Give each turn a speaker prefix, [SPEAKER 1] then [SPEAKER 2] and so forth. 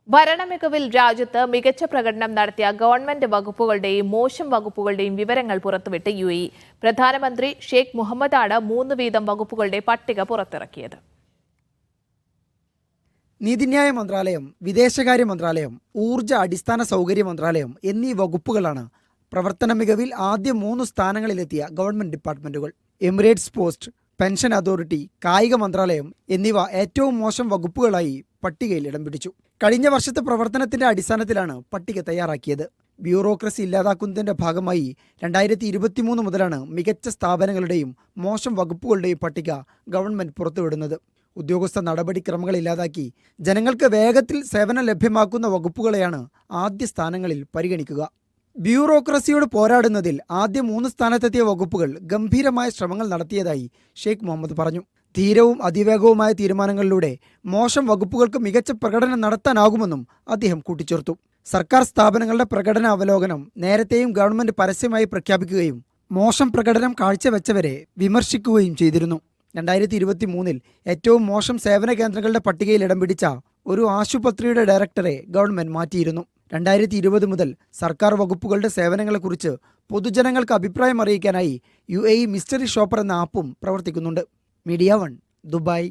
[SPEAKER 1] ഭരണമികവിൽ രാജ്യത്ത് മികച്ച പ്രകടനം നടത്തിയ ഗവൺമെന്റ് വകുപ്പുകളുടെയും മോശം വകുപ്പുകളുടെയും വിവരങ്ങൾ പുറത്തുവിട്ട് UAE. പ്രധാനമന്ത്രി ഷെയ്ഖ് മുഹമ്മദാണ് 3 വീതം വകുപ്പുകളുടെ പട്ടിക പുറത്തിറക്കിയത്.
[SPEAKER 2] നീതിന്യായ മന്ത്രാലയം, വിദേശകാര്യ മന്ത്രാലയം, ഊർജ്ജ അടിസ്ഥാന സൗകര്യ മന്ത്രാലയം എന്നീ വകുപ്പുകളാണ് പ്രവർത്തന മികവിൽ ആദ്യ 3 സ്ഥാനങ്ങളിലെത്തിയ ഗവൺമെന്റ് ഡിപ്പാർട്ട്മെന്റുകൾ. എമിറേറ്റ്സ് പോസ്റ്റ്, പെൻഷൻ അതോറിറ്റി, കായിക മന്ത്രാലയം എന്നിവ ഏറ്റവും മോശം വകുപ്പുകളായി പട്ടികയിൽ ഇടം പിടിച്ചു. കഴിഞ്ഞ വർഷത്തെ പ്രവർത്തനത്തിന്റെ അടിസ്ഥാനത്തിലാണ് പട്ടിക തയ്യാറാക്കിയത്. ബ്യൂറോക്രസി ഇല്ലാതാക്കുന്നതിന്റെ ഭാഗമായി 2023 മുതലാണ് മികച്ച സ്ഥാപനങ്ങളുടെയും മോശം വകുപ്പുകളുടെയും പട്ടിക ഗവൺമെന്റ് പുറത്തുവിടുന്നത്. ഉദ്യോഗസ്ഥ നടപടിക്രമങ്ങൾ ഇല്ലാതാക്കി ജനങ്ങൾക്ക് വേഗത്തിൽ സേവനം ലഭ്യമാക്കുന്ന വകുപ്പുകളെയാണ് ആദ്യ സ്ഥാനങ്ങളിൽ പരിഗണിക്കുക. ബ്യൂറോക്രസിയോട് പോരാടുന്നതിൽ ആദ്യ 3 സ്ഥാനത്തെത്തിയ വകുപ്പുകൾ ഗംഭീരമായ ശ്രമങ്ങൾ നടത്തിയതായി ഷെയ്ഖ് മുഹമ്മദ് പറഞ്ഞു. ധീരവും അതിവേഗവുമായ തീരുമാനങ്ങളിലൂടെ മോശം വകുപ്പുകൾക്ക് മികച്ച പ്രകടനം നടത്താനാകുമെന്നും അദ്ദേഹം കൂട്ടിച്ചേർത്തു. സർക്കാർ സ്ഥാപനങ്ങളുടെ പ്രകടന അവലോകനം നേരത്തെയും ഗവൺമെന്റ് പരസ്യമായി പ്രഖ്യാപിക്കുകയും മോശം പ്രകടനം കാഴ്ചവെച്ചവരെ വിമർശിക്കുകയും ചെയ്തിരുന്നു. 2023 ഏറ്റവും മോശം സേവന കേന്ദ്രങ്ങളുടെ പട്ടികയിൽ ഇടം പിടിച്ച ഒരു ആശുപത്രിയുടെ ഡയറക്ടറെ ഗവൺമെന്റ് മാറ്റിയിരുന്നു. 2020 മുതൽ സർക്കാർ വകുപ്പുകളുടെ സേവനങ്ങളെക്കുറിച്ച് പൊതുജനങ്ങൾക്ക് അഭിപ്രായം അറിയിക്കാനായി UAE മിസ്റ്ററി ഷോപ്പർ എന്ന ആപ്പും പ്രവർത്തിക്കുന്നുണ്ട്. Media 1, Dubai.